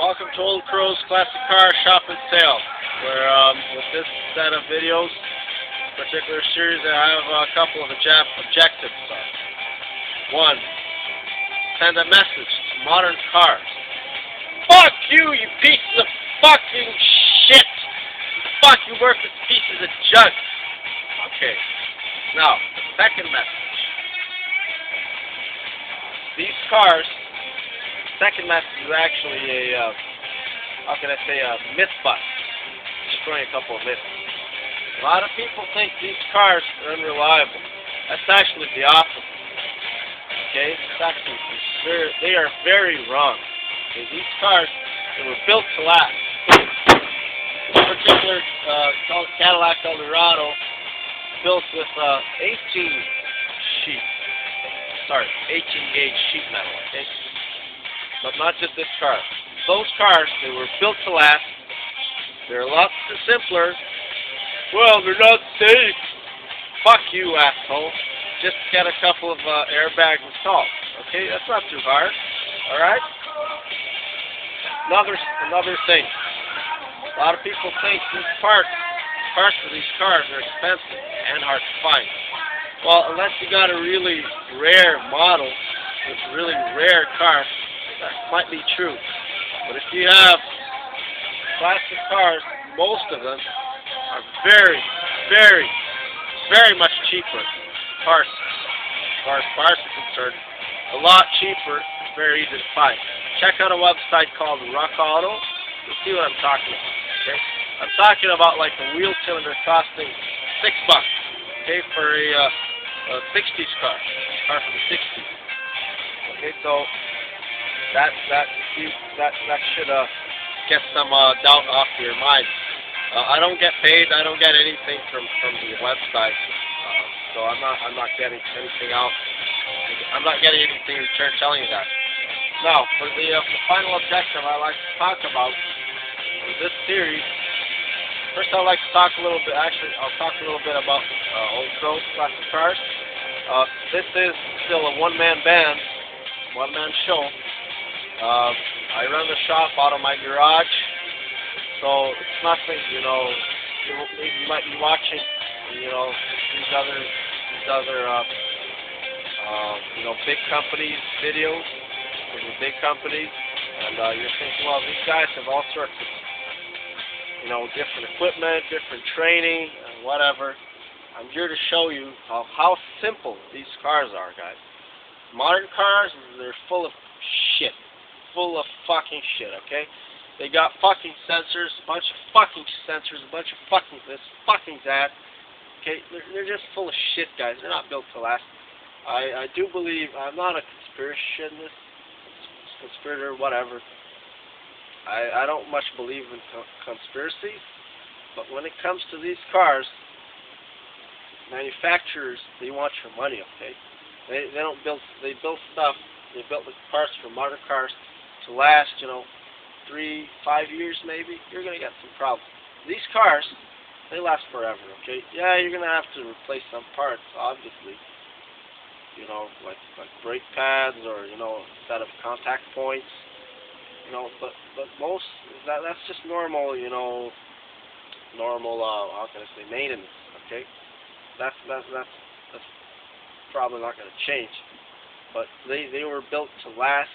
Welcome to Old Crow's Classic Car Shop and Sale, where with this set of videos, particular series, I have a couple of objectives. One, send a message to modern cars. Fuck you, you pieces of fucking shit! Fuck you, worthless pieces of junk! Okay, now, the second message. These cars, second message is actually a, how can I say, a myth bust. Destroying a couple of myths. A lot of people think these cars are unreliable. That's actually the opposite. Okay? It's actually, they are very wrong. Okay? These cars, they were built to last. This particular Cadillac Eldorado, built with 18 gauge sheet metal, okay? But not just this car. Those cars, they were built to last. They're a lot simpler. Well, they're not safe. Fuck you, asshole. Just get a couple of airbags installed. Okay, that's not too hard. All right. Another thing. A lot of people think these parts for these cars are expensive and hard to find. Well, unless you got a really rare model with a really rare car, that might be true. But if you have classic cars, most of them are very, very, very much cheaper. As far as parts are concerned, a lot cheaper, very easy to find. Check out a website called Rock Auto. You'll see what I'm talking about. Okay, I'm talking about like a wheel cylinder costing $6. Okay, for a 60s car from the 60s. Okay, so that should get some doubt off your mind. I don't get paid. I don't get anything from the website, so I'm not getting anything out. I'm not getting anything in return telling you that. Now, for the final objective I like to talk about in this series, first I'd like to talk a little bit. Actually, I'll talk a little bit about Old Crow Classic Cars. This is still a one-man band, one-man show. I run the shop out of my garage, so it's nothing, you might be watching, these other big companies' videos from the big companies, and you're thinking, well, these guys have all sorts of, different equipment, different training, and whatever. I'm here to show you how simple these cars are, guys. Modern cars, they're full of shit. Full of fucking shit, okay? They got fucking sensors, a bunch of fucking sensors, a bunch of fucking this, fucking that. Okay? They're just full of shit, guys. They're not built to last. I do believe, I'm not a conspirator, whatever. I don't much believe in conspiracies, but when it comes to these cars, manufacturers, they want your money, okay? They build stuff, they built the parts for modern cars to last, 3-5 years maybe. You're going to get some problems. These cars, they last forever, okay? Yeah, you're going to have to replace some parts, obviously. Like brake pads or, a set of contact points. But most, that's just normal, how can I say, maintenance, okay? That's probably not going to change. But they were built to last,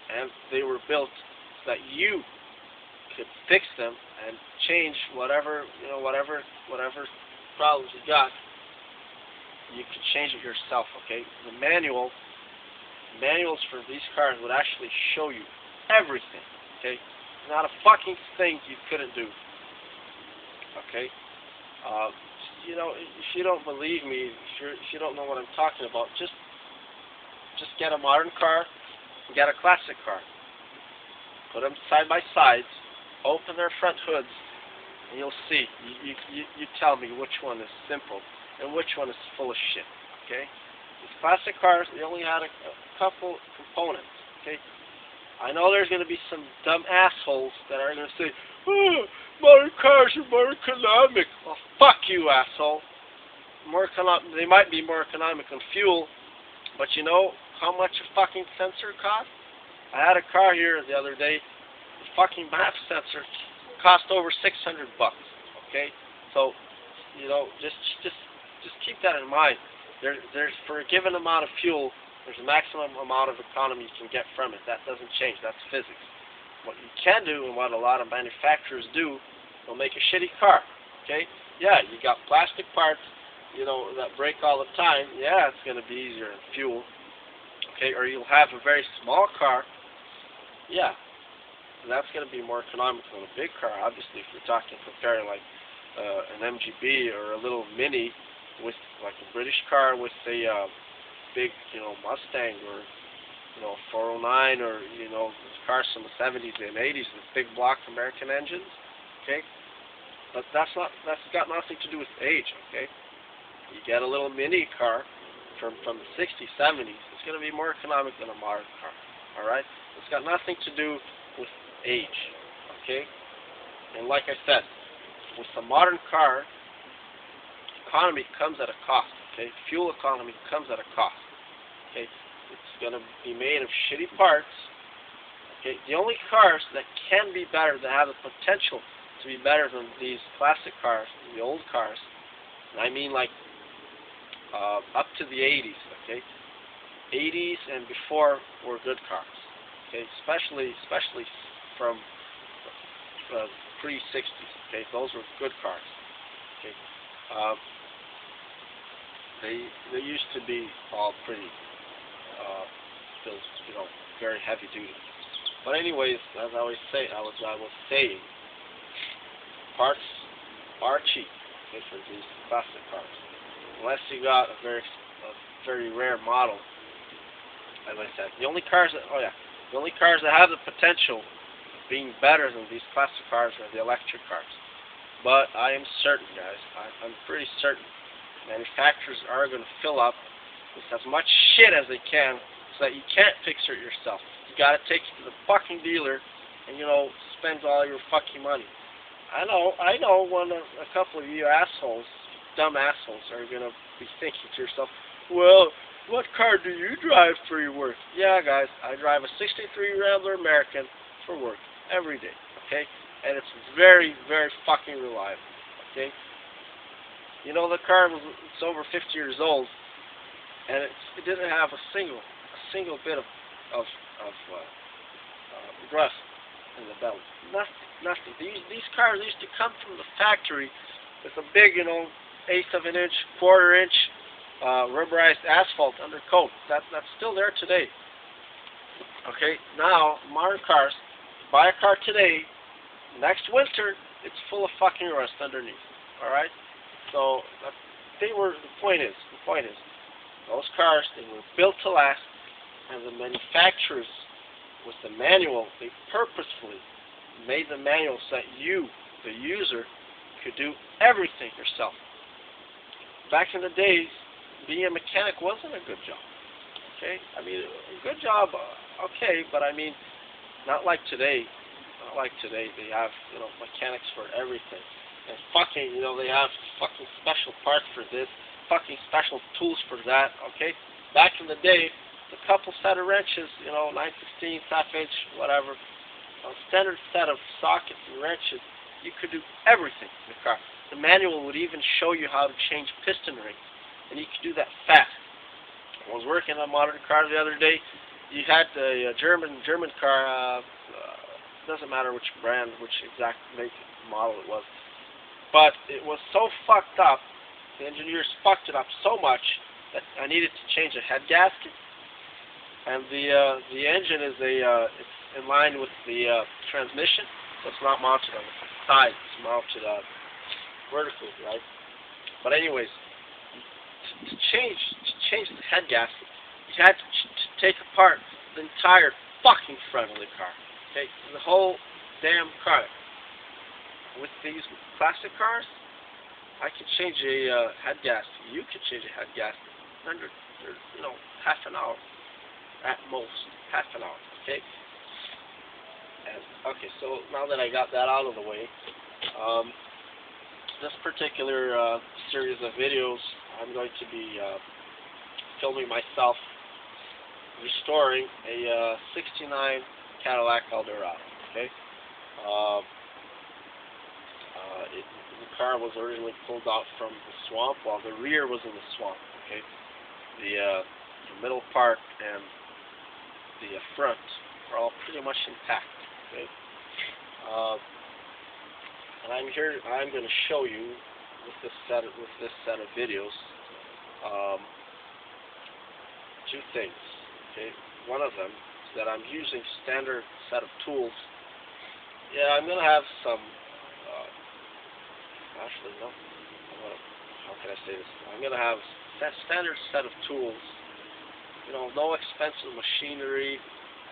and they were built so that you could fix them and change whatever problems you got. You could change it yourself, okay? The manuals for these cars would actually show you everything, okay? Not a fucking thing you couldn't do, okay? If you don't believe me, if you don't know what I'm talking about, just get a modern car and get a classic car. Put them side by side, open their front hoods, and you'll see. You tell me which one is simple and which one is full of shit, okay? These classic cars, they only had a couple components, okay? I know there's going to be some dumb assholes that are going to say, oh, modern cars are more economic. Well, fuck you, asshole. They might be more economic on fuel, but you know how much a fucking sensor costs? I had a car here the other day fucking MAP sensor cost over $600. Okay, so just keep that in mind. There's for a given amount of fuel, there's a maximum amount of economy you can get from it. That doesn't change. That's physics. What you can do, and what a lot of manufacturers do, they'll make a shitty car. Okay, yeah, you got plastic parts, that break all the time. Yeah, it's going to be easier in fuel. Okay, or you'll have a very small car. Yeah, that's going to be more economical than a big car. Obviously, if you're comparing like an MGB or a little Mini with like a British car with a big, Mustang or 409 or cars from the 70s and 80s with big block American engines. Okay, but that's got nothing to do with age. Okay, you get a little mini car from the 60s, 70s. It's going to be more economic than a modern car. All right, it's got nothing to do with age. Okay, and like I said, with the modern car, economy comes at a cost. Okay, fuel economy comes at a cost. Okay, it's going to be made of shitty parts. Okay, the only cars that can be better, that have the potential to be better than these classic cars, the old cars, and I mean like up to the 80s. Okay, 80s and before were good cars. Okay, especially from pre-60s. Okay, those were good cars. Okay, they used to be all pretty still, very heavy duty. But anyways, as I was saying, parts are cheap, okay, for these classic cars, unless you got a very rare model. As I said, the only cars that have the potential of being better than these classic cars are the electric cars. But I am certain, guys, I'm pretty certain, manufacturers are going to fill up with as much shit as they can so that you can't fix it yourself. You got to take it to the fucking dealer and, spend all your fucking money. I know a couple of you assholes, dumb assholes, are going to be thinking to yourself, well, what car do you drive for your work? Yeah, guys, I drive a 63 Rambler American for work every day, okay? And it's very, very fucking reliable, okay? The car it's over 50 years old, and it didn't have a single bit of rust in the belly. Nothing. These cars used to come from the factory with a big, eighth of an inch, quarter-inch rubberized asphalt undercoat. That's still there today. Okay, now modern cars, buy a car today, next winter it's full of fucking rust underneath. All right, so the point is, those cars, they were built to last, and the manufacturers, with the manual, they purposefully made the manual so that you, the user, could do everything yourself. Back in the days, being a mechanic wasn't a good job. Okay, I mean, a good job, okay, but I mean, not like today. Not like today. They have, mechanics for everything, and fucking, they have fucking special parts for this, fucking special tools for that. Okay, back in the day, a couple set of wrenches, 9/16, half inch, whatever, a standard set of sockets and wrenches, you could do everything in the car. The manual would even show you how to change piston rings, and you could do that fast. I was working on a modern car the other day. You had the German car, doesn't matter which brand, which exact make model it was, but it was so fucked up, the engineers fucked it up so much that I needed to change a head gasket. And the engine is it's in line with the transmission, so it's not mounted on the side. It's mounted vertically, right? But anyways, to change the head gasket, you had to take apart the entire fucking front of the car. Okay, the whole damn car. With these classic cars, I could change a head gasket. You could change a head gasket under, half an hour. At most, half an hour, okay? And, okay, so now that I got that out of the way, this particular series of videos, I'm going to be filming myself restoring a 69 Cadillac Eldorado, okay? Uh, the car was originally pulled out from the swamp, while the rear was in the swamp. Okay, the middle part and the front are all pretty much intact. Okay, uh, and I'm here. I'm going to show you with this set of videos two things. Okay, one of them is that I'm using standard set of tools. Yeah, I'm going to have some. Actually, no. How can I say this? I'm going to have that standard set of tools. You know, no expensive machinery,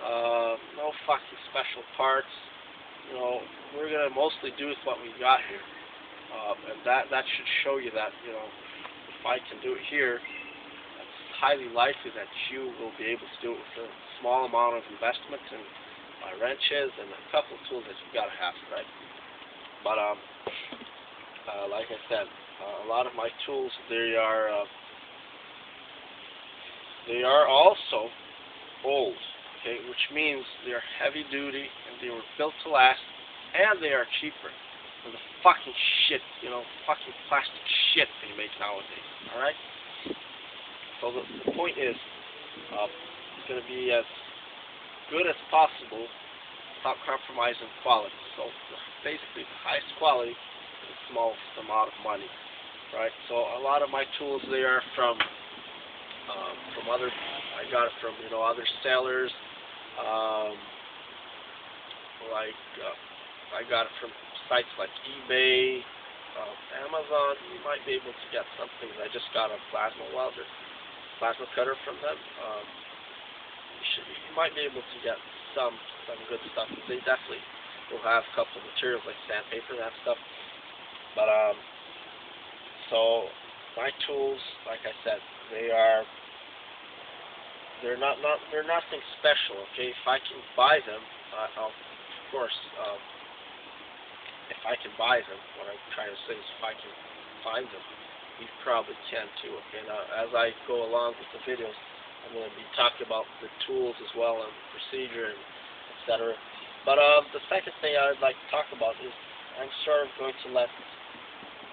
no fucking special parts. You know, we're going to mostly do with what we got here. And that should show you that, you know, if I can do it here, it's highly likely that you will be able to do it with a small amount of investment and wrenches and a couple of tools that you've got to have, right? But, like I said, a lot of my tools, they are also old, okay, which means they are heavy duty and they were built to last, and they are cheaper than the fucking shit, you know, fucking plastic shit they make nowadays. All right. So the point is, it's going to be as good as possible without compromising quality. So basically, the highest quality for the smallest amount of money, right? So a lot of my tools, they are from other. I got it from, you know, other sellers. I got it from sites like eBay, Amazon. You might be able to get something. I just got a plasma cutter from them. You might be able to get some good stuff. They definitely will have a couple of materials like sandpaper and that stuff. But so my tools, like I said, they're nothing special. Okay, if I can buy them, I'll, of course, if I can buy them, what I'm trying to say is if I can find them, you probably can too. Okay, now as I go along with the videos, I'm going to be talking about the tools as well and the procedure and etc. But the second thing I'd like to talk about is I'm sort of going to let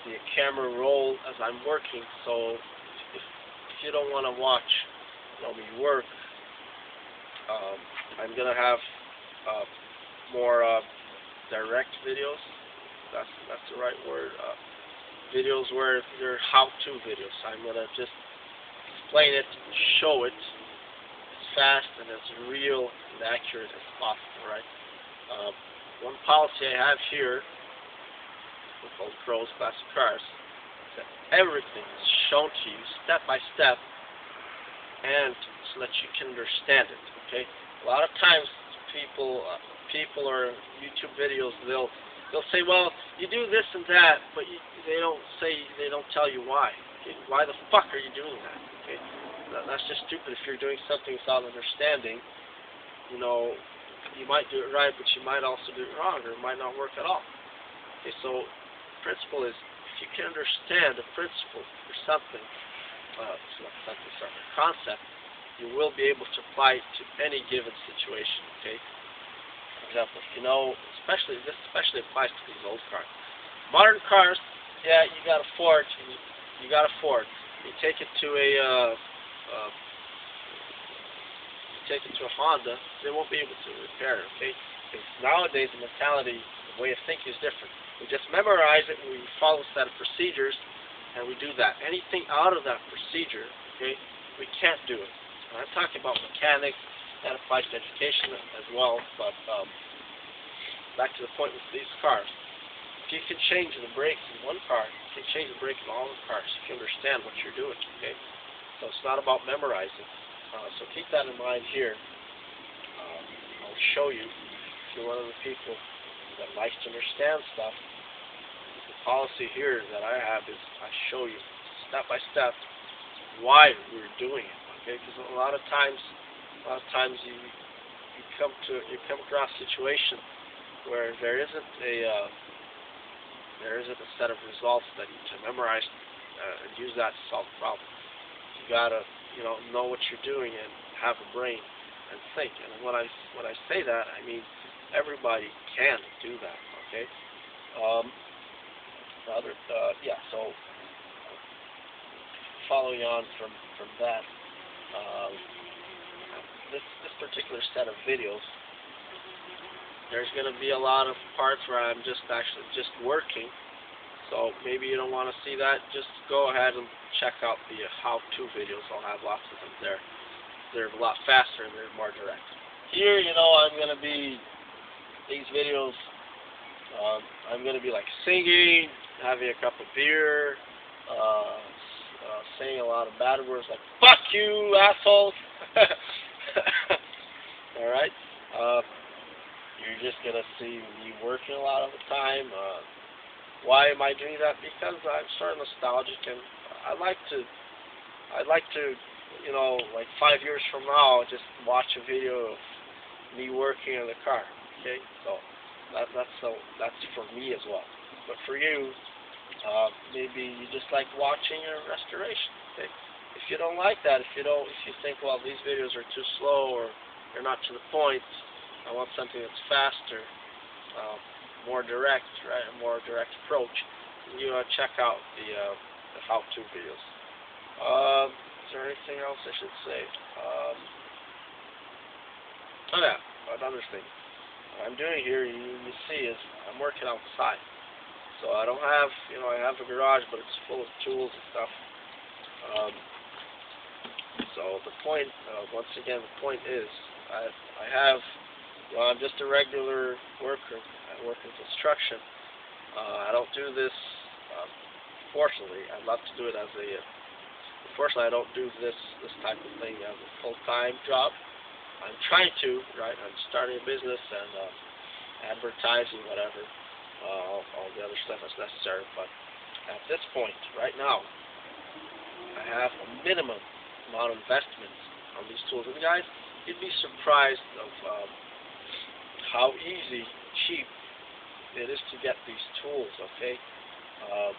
the camera roll as I'm working. So if you don't want to watch, you know, me work, I'm going to have more direct videos. That's the right word. Videos where they're how-to videos. I'm gonna just explain it, show it as fast and as real and accurate as possible. Right. One policy I have here with Old Pros Classic Cars is that everything is shown to you step by step, and so that you can understand it. Okay. A lot of times people or YouTube videos, they'll say, well, you do this and that, but they don't tell you why. Okay? Why the fuck are you doing that? Okay, that's just stupid. If you're doing something without understanding, you know, you might do it right, but you might also do it wrong, or it might not work at all. Okay, so the principle is, if you can understand the principle for something, a concept, you will be able to apply it to any given situation. Okay. For example, you know, this especially applies to these old cars. Modern cars, yeah, you got a Ford. You got a Ford. You take it to a Honda, they won't be able to repair it. Okay. Because nowadays the mentality, the way of thinking is different. We just memorize it, and we follow a set of procedures, and we do that. Anything out of that procedure, okay, we can't do it. And I'm talking about mechanics. That applies to education as well, but back to the point with these cars. If you can change the brakes in one car, you can change the brake in all the cars if you understand what you're doing, okay? So it's not about memorizing. So keep that in mind here. I'll show you, if you're one of the people that likes to understand stuff, the policy here that I have is I show you step by step why we're doing it, okay? Because a lot of times you come across a situation where there isn't a set of results that you can memorize and use that to solve the problem. You gotta know what you're doing and have a brain and think. And when I say that, I mean everybody can do that. Okay. So following on from that, um, this particular set of videos, there's going to be a lot of parts where I'm just working. So maybe you don't want to see that. Just go ahead and check out the how-to videos. I'll have lots of them there. They're a lot faster and they're more direct. Here, I'm going to be, these videos, I'm going to be like singing, having a cup of beer, saying a lot of bad words like, fuck you, assholes. Alright? You're just going to see me working a lot of the time. Why am I doing that? Because I'm sort of nostalgic, and I'd like to, like 5 years from now, just watch a video of me working in the car. Okay, so that's for me as well. But for you, maybe you just like watching a restoration. Okay, if you don't like that, if you think, well, these videos are too slow or they're not to the point, I want something that's faster. More direct, right? A more direct approach. You check out the how-to videos. Is there anything else I should say? Another thing I'm doing here, you see, is I'm working outside. So I don't have, I have a garage, but it's full of tools and stuff. So the point, once again, the point is, I'm just a regular worker. I work in construction. I don't do this, fortunately. I'd love to do it as unfortunately, I don't do this type of thing as a full-time job. I'm trying to, right? I'm starting a business and advertising, whatever, all the other stuff that's necessary. But at this point, right now, I have a minimum amount of investment on these tools. And guys, you'd be surprised of how easy, cheap it is to get these tools. Okay, if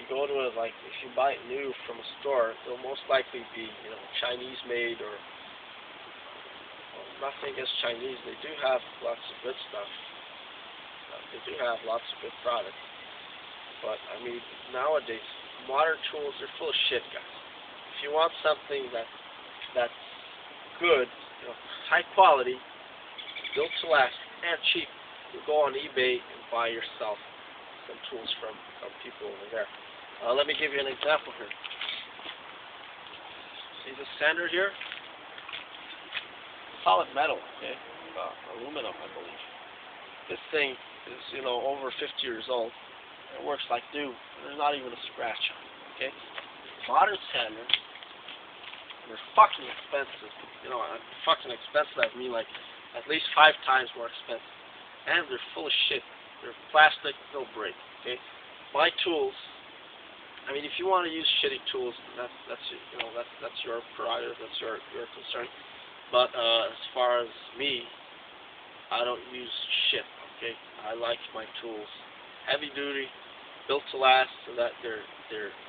you go to if you buy it new from a store, it'll most likely be Chinese made or nothing against Chinese. They do have lots of good stuff. They do have lots of good products. But I mean, nowadays modern tools are full of shit, guys. If you want something that's good, high quality, built to last, and cheap, you go on eBay and buy yourself some tools from people over there. Let me give you an example here. See this sander here? Solid metal, okay? Aluminum, I believe. This thing is, over 50 years old. It works like new. There's not even a scratch on it, okay? Modern sanders, they're fucking expensive. Fucking expensive, I mean like at least 5 times more expensive. And they're full of shit. They're plastic, they'll break. Okay, my tools. I mean, if you want to use shitty tools, that's your prerogative. That's your concern. But as far as me, I don't use shit. Okay, I like my tools heavy duty, built to last, so that they're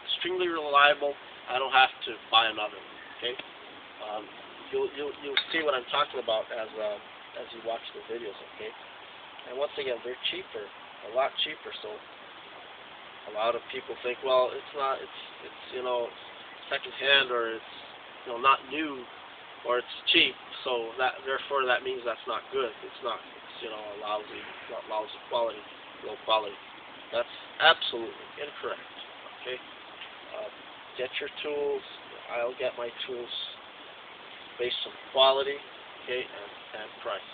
extremely reliable. I don't have to buy another one. Okay, you'll see what I'm talking about as you watch the videos. Okay. And once again, they're cheaper, a lot cheaper. So a lot of people think, well, it's second hand, or it's not new, or it's cheap. So therefore that means that's not good. It's not. It's a lousy quality, low quality. That's absolutely incorrect. Okay. Get your tools. I'll get my tools based on quality, okay, and price.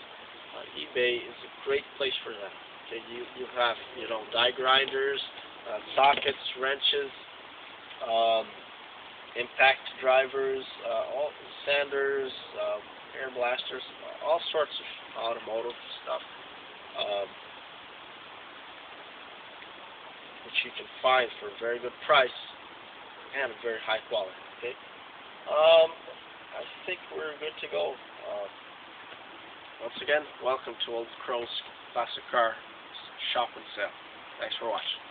eBay is a great place for that. Okay, you have die grinders, sockets, wrenches, impact drivers, all sanders, air blasters, all sorts of automotive stuff, which you can find for a very good price and a very high quality. Okay, I think we're good to go. Once again, welcome to Old Crow's Classic Car Shop and Sale. Thanks for watching.